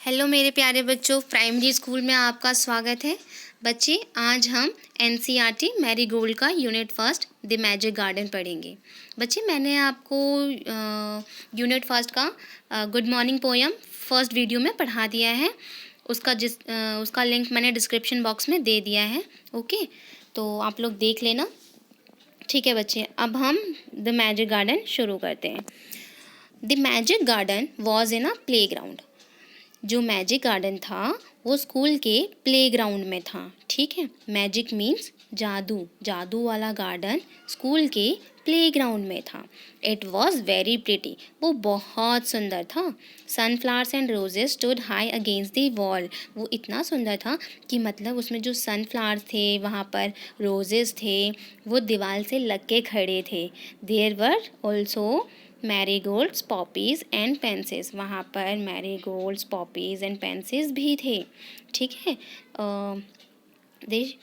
Hello मेरे प्यारे बच्चों, प्राइमरी स्कूल में आपका स्वागत है। बच्चे, आज हम एनसीईआरटी मैरीगोल्ड का unit first the magic garden पढ़ेंगे। बच्चे, मैंने आपको यूनिट फर्स्ट का good morning poem first video में पढ़ा दिया है। उसका लिंक मैंने डिस्क्रिप्शन बॉक्स में दे दिया है। ओके, तो आप लोग देख लेना। ठीक है बच्चे, अब हम द मैजिक गार्डन शुरू करते हैं। The magic garden was in a play ground. जो मैजिक गार्डन था वो स्कूल के प्लेग्राउंड में था। ठीक है, मैजिक मीन्स जादू। जादू वाला गार्डन स्कूल के प्लेग्राउंड में था। It was very pretty. वो बहुत सुंदर था। Sunflowers and roses stood high against the wall. वो इतना सुंदर था कि मतलब उसमें जो सनफ्लावर्स थे, वहाँ पर रोजेस थे, वो दीवार से लग के खड़े थे। There were also marigolds, poppies and pansies. वहाँ पर मैरीगोल्ड्स, पॉपीज़ एंड पेंसिस भी थे। ठीक है, the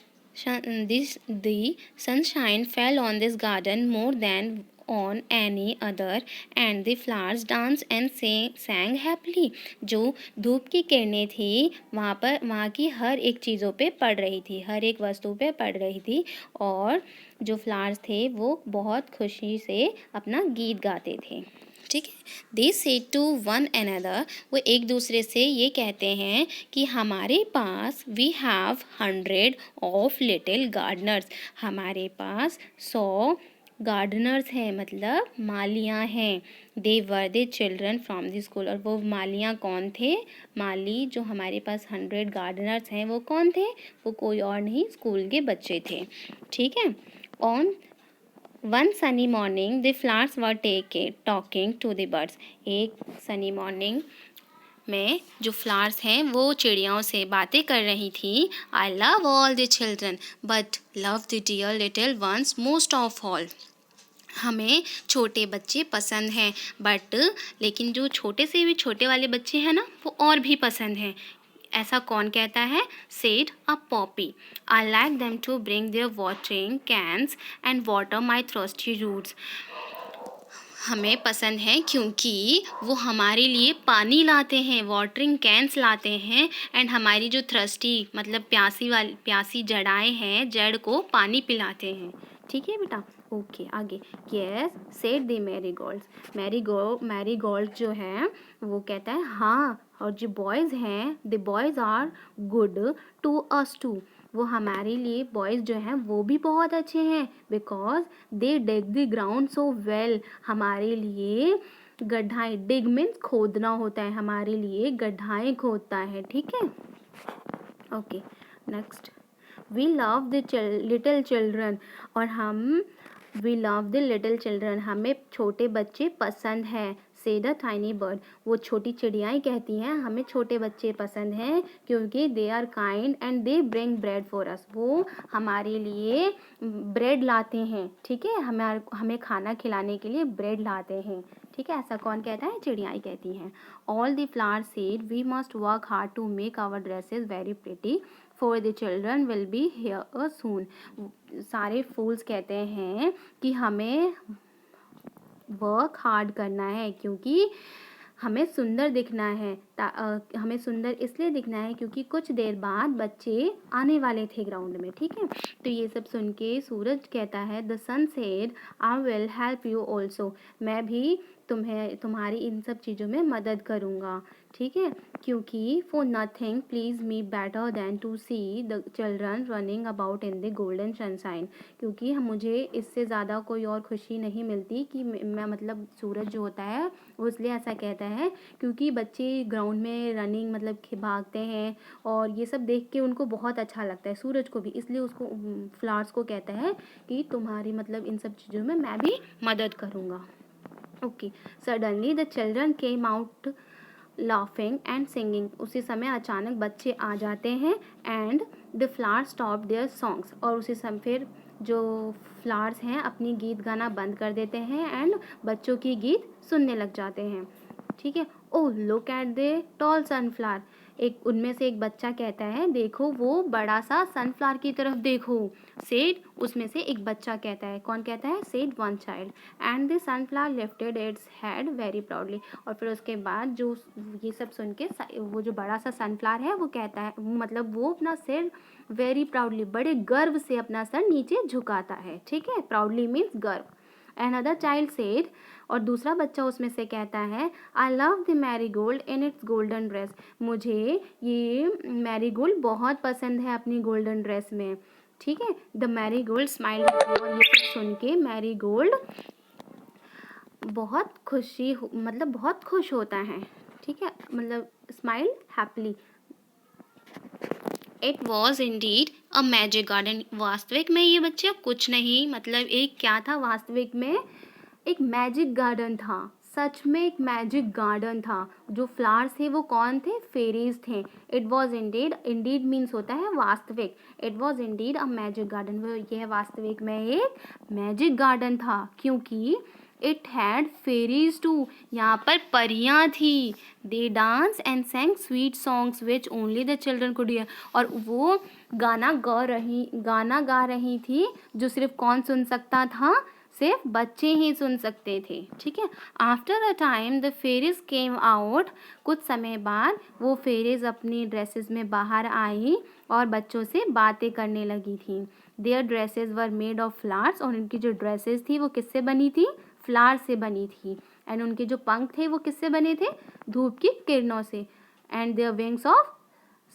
sunshine fell on this garden more than on any other and the flowers danced and sang happily. जो धूप की किरणें थी वहाँ की हर एक चीज़ों पे पड़ रही थी, हर एक वस्तु पे पड़ रही थी, और जो फ्लावर्स थे वो बहुत खुशी से अपना गीत गाते थे। ठीक है, they said to one another. वो एक दूसरे से ये कहते हैं कि हमारे पास we have 100 of little gardeners. हमारे पास 100 गार्डनर्स हैं, मतलब मालियाँ हैं। They were the children from the school. और वो मालियाँ कौन थे? माली जो हमारे पास 100 गार्डनर्स हैं वो कौन थे? वो कोई और नहीं, स्कूल के बच्चे थे। ठीक है, on one sunny morning the flowers were talking to the birds. एक सनी मॉर्निंग में जो फ्लावर्स हैं वो चिड़ियाओं से बातें कर रही थी। I love all the children but love the dear little ones most of all. हमें छोटे बच्चे पसंद हैं, बट लेकिन जो छोटे से भी छोटे वाले बच्चे हैं ना, वो और भी पसंद हैं। ऐसा कौन कहता है? Said a poppy. I like them to bring their watering cans and water my thirsty roots. हमें पसंद है क्योंकि वो हमारे लिए पानी लाते हैं, वाटरिंग कैंस लाते हैं, एंड हमारी जो थ्रस्टी मतलब प्यासी जड़ाएं हैं, जड़ को पानी पिलाते हैं। ठीक है बेटा, ओके आगे। Yes said the marigolds. Marigold जो है वो कहता है हाँ, और जो बॉयज़ हैं, the boys are good to us too. वो हमारे लिए बॉयज़ जो हैं वो भी बहुत अच्छे हैं, because they dig the ground so well. हमारे लिए गड्ढाएं, डिग मीन्स खोदना होता है, हमारे लिए गड्ढाएं खोदता है। ठीक है, okay next. We love the little children. और we love the little children, हमें छोटे बच्चे पसंद हैं। से द टाइनी बर्ड। वो छोटी चिड़ियाएँ कहती हैं हमें छोटे बच्चे पसंद हैं क्योंकि they are kind and they bring bread for us. वो हमारे लिए ब्रेड लाते हैं। ठीक है, हमें खाना खिलाने के लिए ब्रेड लाते हैं। ठीक है, ऐसा कौन कहता है? चिड़ियाएँ कहती हैं। All the flowers said we must work hard to make our dresses very pretty for the children will be here soon. सारे फूल्स कहते हैं कि हमें वर्क हार्ड करना है क्योंकि हमें सुंदर दिखना है। हमें सुंदर इसलिए दिखना है क्योंकि कुछ देर बाद बच्चे आने वाले थे ग्राउंड में। ठीक है, तो ये सब सुन के सूरज कहता है the sun said I will help you also. मैं भी तुम्हारी इन सब चीज़ों में मदद करूँगा। ठीक है, क्योंकि for nothing please me better than to see the children running about in the golden sunshine. क्योंकि मुझे इससे ज़्यादा कोई और खुशी नहीं मिलती कि मैं मतलब सूरज जो होता है वो इसलिए ऐसा कहता है क्योंकि बच्चे ग्राउंड में रनिंग मतलब भागते हैं और ये सब देख के उनको बहुत अच्छा लगता है, सूरज को भी, इसलिए उसको फ्लावर्स को कहता है कि तुम्हारी मतलब इन सब चीज़ों में मैं भी मदद करूँगा। Okay, suddenly the children came out laughing and singing. उसी समय अचानक बच्चे आ जाते हैं and the flowers stop their songs. और उसी समय फिर जो फ्लावर्स हैं अपनी गीत गाना बंद कर देते हैं एंड बच्चों की गीत सुनने लग जाते हैं। ठीक है, oh look at the tall sunflower. एक उनमें से एक बच्चा कहता है देखो वो बड़ा सा सनफ्लावर की तरफ देखो। सेड, उसमें से एक बच्चा कहता है, कौन कहता है? Said one child. And the sunflower lifted its head very proudly. और फिर उसके बाद जो ये सब सुन के वो जो बड़ा सा सनफ्लावर है वो कहता है, मतलब वो अपना सिर वेरी प्राउडली, बड़े गर्व से अपना सर नीचे झुकाता है। ठीक है, प्राउडली मीन्स गर्व। Another child said, और दूसरा बच्चा उसमें से कहता है, I love the marigold in its golden dress। मुझे ये मैरीगोल्ड बहुत पसंद है अपनी गोल्डन ड्रेस में। ठीक है, द मैरीगोल्ड स्माइल। और ये सब सुन के मैरीगोल्ड बहुत मतलब बहुत खुश होता है। ठीक है, मतलब smile happily. It was indeed a magic garden. वास्तविक में ये बच्चा कुछ नहीं, मतलब एक क्या था वास्तविक में? एक मैजिक गार्डन था। सच में एक मैजिक गार्डन था। जो फ्लावर्स थे वो कौन थे? फेरीज थे। It was Indeed, Indeed means होता है वास्तविक। It was indeed a magic garden. वो यह वास्तविक में एक मैजिक गार्डन था, क्योंकि इट हैड फेरीज टू, यहाँ पर परियाँ थी। They dance and sang sweet songs which only the children could hear. और वो गाना गा रही थी जो सिर्फ कौन सुन सकता था? सिर्फ बच्चे ही सुन सकते थे। ठीक है, after a time the fairies came out. कुछ समय बाद वो फेरीज अपनी ड्रेसेस में बाहर आई और बच्चों से बातें करने लगी थी। Their dresses were made of flowers. और उनकी जो ड्रेसेस थी वो किससे बनी थी? फ्लावर से बनी थी। एंड उनके जो पंख थे वो किससे बने थे? धूप की किरणों से। And their wings of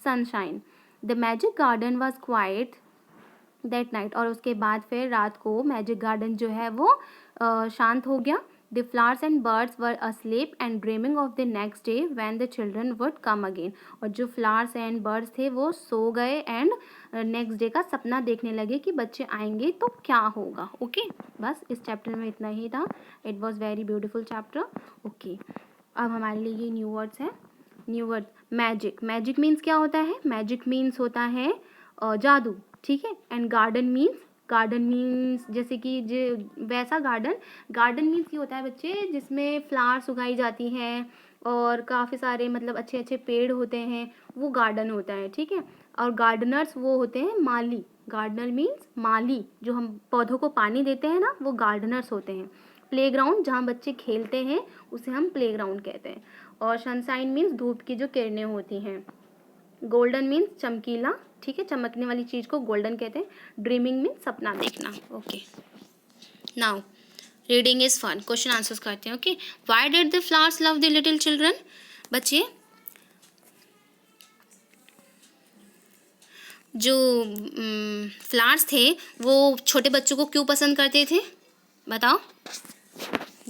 sunshine. The magic garden was quite that night. और उसके बाद फिर रात को मैजिक गार्डन जो है वो शांत हो गया। The flowers and birds were asleep and dreaming of the next day when the children would come again. और जो फ्लावर्स एंड बर्ड्स थे वो सो गए एंड नेक्स्ट डे का सपना देखने लगे कि बच्चे आएंगे तो क्या होगा। ओके, बस इस चैप्टर में इतना ही था। It was very beautiful chapter. Okay, अब हमारे लिए ये न्यू वर्ड्स हैं। New word magic. Magic means क्या होता है? मैजिक मीन्स होता है जादू। ठीक है, एंड गार्डन मीन्स जैसे कि जो वैसा गार्डन मीन्स ये होता है बच्चे जिसमें फ्लावर्स उगाई जाती हैं और काफ़ी सारे मतलब अच्छे अच्छे पेड़ होते हैं, वो गार्डन होता है। ठीक है, और गार्डनर्स वो होते हैं माली। गार्डनर मीन्स माली, जो हम पौधों को पानी देते हैं ना, वो गार्डनर्स होते हैं। प्लेग्राउंड, जहाँ बच्चे खेलते हैं उसे हम प्लेग्राउंड कहते हैं। और सनशाइन मीन्स धूप की जो किरणें होती हैं। गोल्डन मीन्स चमकीला। ठीक है, चमकने वाली चीज़ को गोल्डन कहते हैं। ड्रीमिंग मीन्स सपना देखना। Okay, now reading is fun. Question answers करते हैं। Okay, why did the flowers love the little children? बच्चे, जो फ्लावर्स थे वो छोटे बच्चों को क्यों पसंद करते थे? बताओ।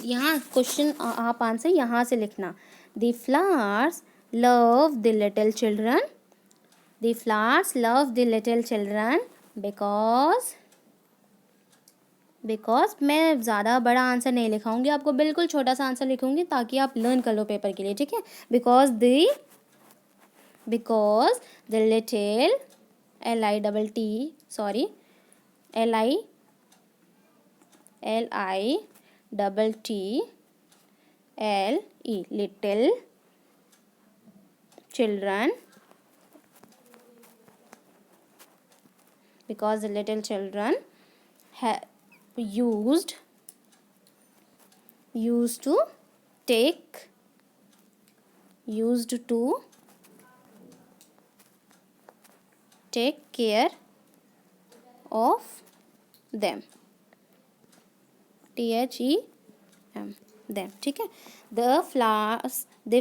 यहाँ क्वेश्चन आप आंसर यहाँ से लिखना। The flowers love the little children. The flowers love the little children because मैं ज़्यादा बड़ा आंसर नहीं लिखाऊंगी, आपको बिल्कुल छोटा सा आंसर लिखूंगी ताकि आप लर्न कर लो पेपर के लिए। ठीक है, because the little little children, because the little children used to take care of them. THEM, them. ठीक है, the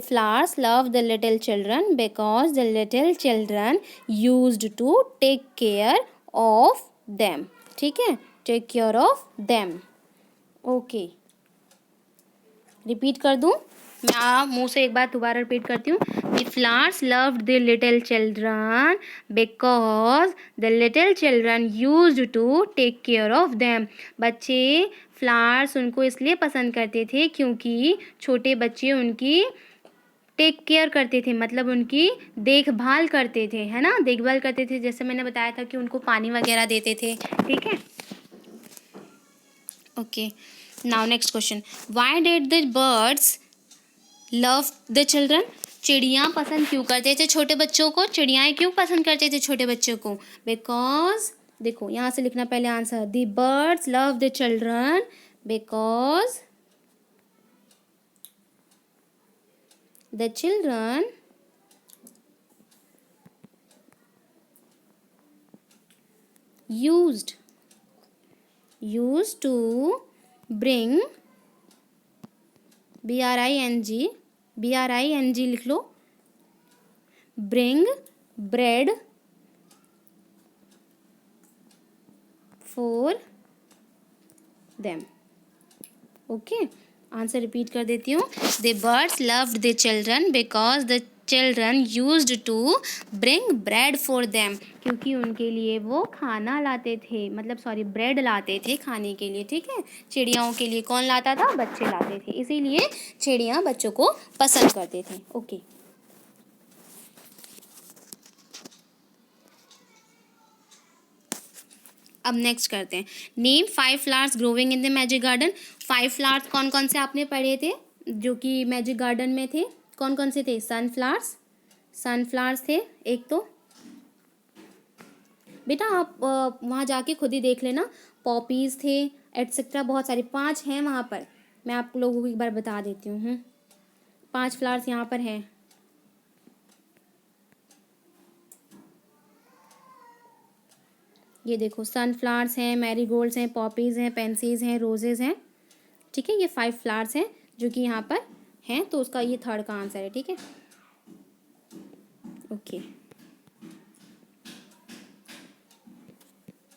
flowers love the little children because the little children used to take care of them. ठीक है, take care of them. Okay, repeat कर दूं? मैं मुंह से एक बार दोबारा रिपीट करती हूँ। The flowers loved the little children because the little children used to take care of them. बच्चे फ्लावर्स उनको इसलिए पसंद करते थे क्योंकि छोटे बच्चे उनकी टेक केयर करते थे, मतलब उनकी देखभाल करते थे, है ना, देखभाल करते थे। जैसे मैंने बताया था कि उनको पानी वगैरह देते थे। ठीक है, okay, now next question, why did the birds love the children? चिड़िया पसंद क्यों करते थे छोटे बच्चों को? चिड़ियाएँ क्यों पसंद करते थे छोटे बच्चों को? बिकॉज देखो यहाँ से लिखना पहले answer, the birds love the children because the children used to bring bring लिख लो, bring bread for them. Okay, answer repeat कर देती हूँ, the birds loved the children because the children used to bring bread for them, क्योंकि उनके लिए वो खाना लाते थे, मतलब सॉरी ब्रेड लाते थे खाने के लिए, ठीक है। चिड़ियाओं के लिए कौन लाता था? बच्चे लाते थे, इसीलिए चिड़िया बच्चों को पसंद करते थे। ओके, अब नेक्स्ट करते हैं, name 5 flowers growing in the magic garden. 5 flowers कौन कौन से आपने पढ़े थे जो कि मैजिक गार्डन में थे? कौन कौन से थे? सनफ्लावर्स थे एक तो, बेटा आप वहाँ जाके खुद ही देख लेना, पॉपीज़ थे एटसेट्रा, बहुत सारे 5 हैं वहाँ पर, मैं आप लोगों को एक बार बता देती हूँ। 5 फ्लावर्स यहाँ पर हैं। ये देखो, सनफ्लावर्स हैं, मैरीगोल्ड्स हैं, पॉपीज़ हैं, पेंसीज हैं, रोजेज़ हैं, ठीक है। ये 5 फ्लावर्स हैं जो कि यहाँ पर हैं, तो उसका ये 3rd का आंसर है, ठीक है। Okay,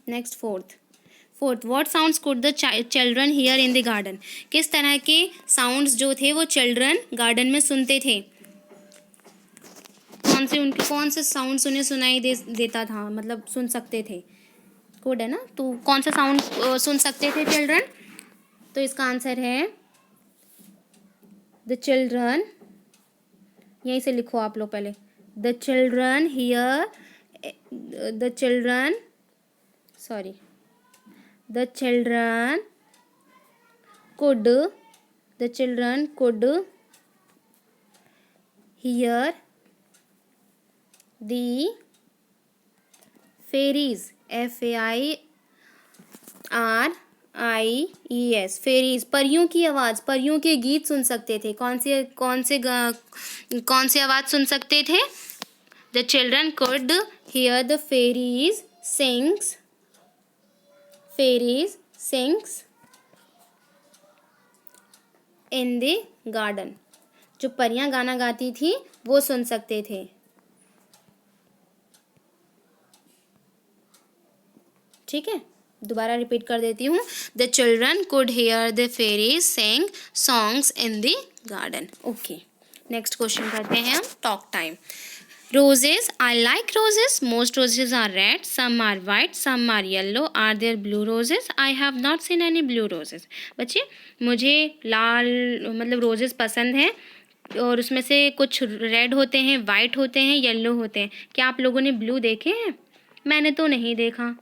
next fourth, what sounds could the children here in the garden. किस तरह के साउंड्स जो थे वो चिल्ड्रन गार्डन में सुनते थे? कौन से साउंड्स उन्हें सुनाई देता था, मतलब सुन सकते थे? कोड है ना, तो कौन सा साउंड सुन सकते थे चिल्ड्रन? तो इसका आंसर है द चिल्ड्रन, यहीं से लिखो आप लोग पहले, the children hear, the children could hear the fairies, FAIRIES, fairies, परियों की आवाज़, परियों के गीत सुन सकते थे। कौन से आवाज़ सुन सकते थे? The children could hear the fairies sings in the garden, जो परियां गाना गाती थी वो सुन सकते थे, ठीक है। दोबारा रिपीट कर देती हूँ, the children could hear the fairies sing songs in the garden. Okay, next question करते हैं हम, talk time. Roses, I like roses. Most roses are red. Some are white. Some are yellow. Are there blue roses? I have not seen any blue roses. बच्चे, मुझे लाल मतलब roses पसंद हैं, और उसमें से कुछ रेड होते हैं, वाइट होते हैं, येलो होते हैं। क्या आप लोगों ने ब्लू देखे हैं? मैंने तो नहीं देखा,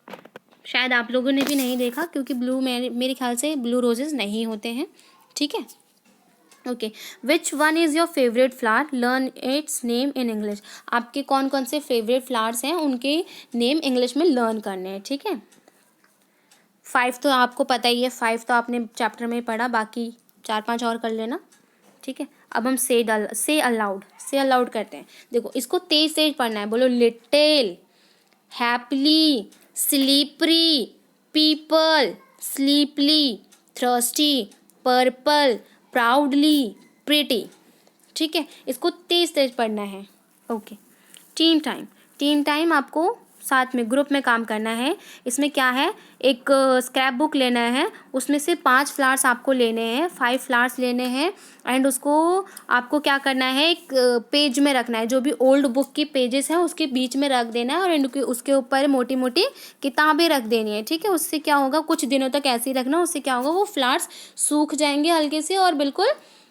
शायद आप लोगों ने भी नहीं देखा, क्योंकि ब्लू मेरे ख्याल से ब्लू रोजेस नहीं होते हैं, ठीक है। Okay, which one is your favourite flower, learn it's name in English. आपके कौन कौन से फेवरेट फ्लावर्स हैं, उनके नेम इंग्लिश में लर्न करने हैं, ठीक है। 5 तो आपको पता ही है, 5 तो आपने चैप्टर में पढ़ा, बाकी 4-5 और कर लेना, ठीक है। अब हम से अलाउड करते हैं। देखो, इसको तेज तेज पढ़ना है, बोलो little, happily, slippery, people, sleepily, thirsty, purple, proudly, pretty, ठीक है। इसको तेज तेज पढ़ना है। ओके, टीम टाइम आपको साथ में ग्रुप में काम करना है। इसमें क्या है, एक स्क्रैप बुक लेना है, उसमें से 5 फ्लावर्स आपको लेने हैं, 5 फ्लावर्स लेने हैं, एंड उसको आपको क्या करना है, एक पेज में रखना है, जो भी ओल्ड बुक की पेजेस हैं उसके बीच में रख देना है, और उसके ऊपर मोटी मोटी किताबें रख देनी है, ठीक है। उससे क्या होगा, कुछ दिनों तक ऐसे ही रखना, उससे क्या होगा, वो फ्लावर्स सूख जाएंगे हल्के से और बिल्कुल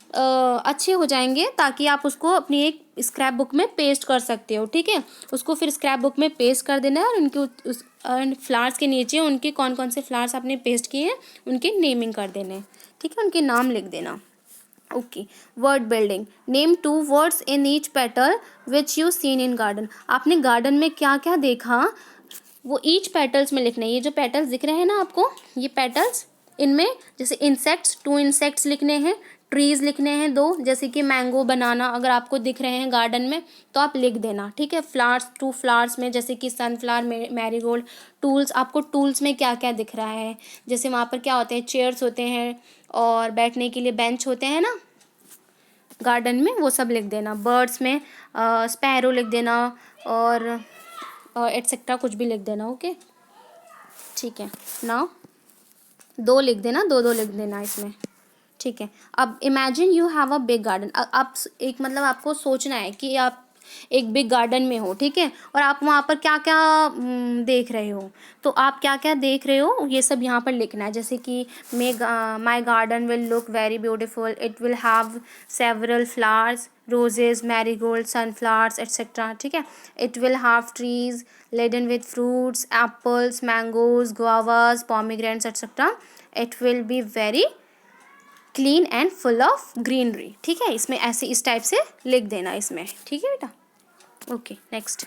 अच्छे हो जाएंगे, ताकि आप उसको अपनी एक स्क्रैप बुक में पेस्ट कर सकते हो, ठीक है। उसको फिर स्क्रैप बुक में पेस्ट कर देना है, और उनके उस फ्लावर्स के नीचे उनके कौन कौन से फ्लावर्स आपने पेस्ट किए हैं उनके नेमिंग कर देने हैं, ठीक है, उनके नाम लिख देना। Okay, word building, name 2 words in each petal which you seen in garden. आपने गार्डन में क्या क्या देखा वो ईच पेटल्स में लिखना है। ये जो पेटल्स दिख रहे हैं ना आपको, ये पेटल्स, इनमें जैसे इंसेक्ट्स 2 इंसेक्ट्स लिखने हैं, ट्रीज लिखने हैं 2, जैसे कि मैंगो बनाना अगर आपको दिख रहे हैं गार्डन में तो आप लिख देना, ठीक है। फ्लावर्स 2 फ्लावर्स में जैसे कि सनफ्लावर, मैरीगोल्ड। टूल्स, आपको टूल्स में क्या क्या दिख रहा है, जैसे वहाँ पर क्या होते हैं, चेयर्स होते हैं और बैठने के लिए बेंच होते हैं ना गार्डन में, वो सब लिख देना। बर्ड्स में स्पैरो लिख देना और एटसेट्रा कुछ भी लिख देना। ओके, ठीक है। नाउ 2 लिख देना, 2 लिख देना इसमें, ठीक है। अब imagine you have a big garden. आप एक मतलब आपको सोचना है कि आप एक बिग गार्डन में हो, ठीक है, और आप वहाँ पर क्या क्या देख रहे हो। तो आप क्या क्या देख रहे हो ये सब यहाँ पर लिखना है, जैसे कि माई garden will look very beautiful, it will have several flowers, roses, marigold, sunflowers etcetera, ठीक है। It will have trees laden with fruits, apples, mangoes, guavas, pomegranates, etc. It will be very clean and full of greenery, ठीक है। इसमें ऐसे इस type से लिख देना इसमें, ठीक है बेटा। Okay, next,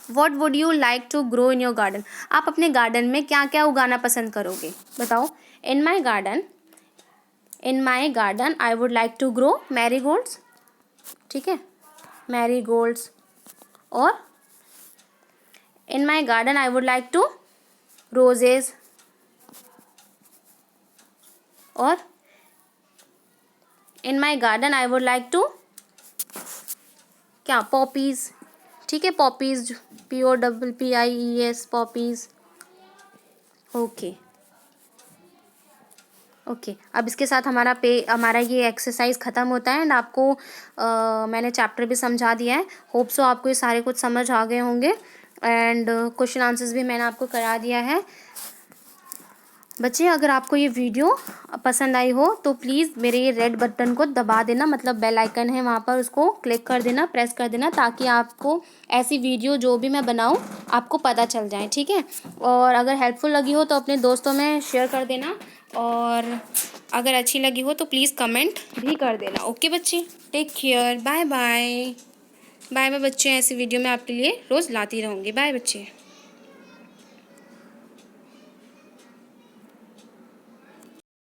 what would you like to grow in your garden. आप अपने गार्डन में क्या क्या उगाना पसंद करोगे, बताओ। In my garden I would like to grow marigolds, ठीक है, मैरीगोल्ड्स। और in my garden I would like to roses, और in my garden I would like to क्या, पॉपीज़, ठीक है, poppies, POPPIES, poppies. Okay okay, अब इसके साथ हमारा ये एक्सरसाइज ख़त्म होता है एंड आपको मैंने चैप्टर भी समझा दिया है। होप सो आपको ये सारे कुछ समझ आ गए होंगे एंड क्वेश्चन आंसर्स भी मैंने आपको करा दिया है। बच्चे, अगर आपको ये वीडियो पसंद आई हो तो प्लीज़ मेरे ये रेड बटन को दबा देना, मतलब बेल आइकन है वहाँ पर, उसको क्लिक कर देना, प्रेस कर देना, ताकि आपको ऐसी वीडियो जो भी मैं बनाऊँ आपको पता चल जाए, ठीक है। और अगर हेल्पफुल लगी हो तो अपने दोस्तों में शेयर कर देना, और अगर अच्छी लगी हो तो प्लीज़ कमेंट भी कर देना। ओके बच्चे, take care, bye bye. Bye bye बच्चे, ऐसी वीडियो मैं आपके लिए रोज़ लाती रहूँगी। बाय बच्चे।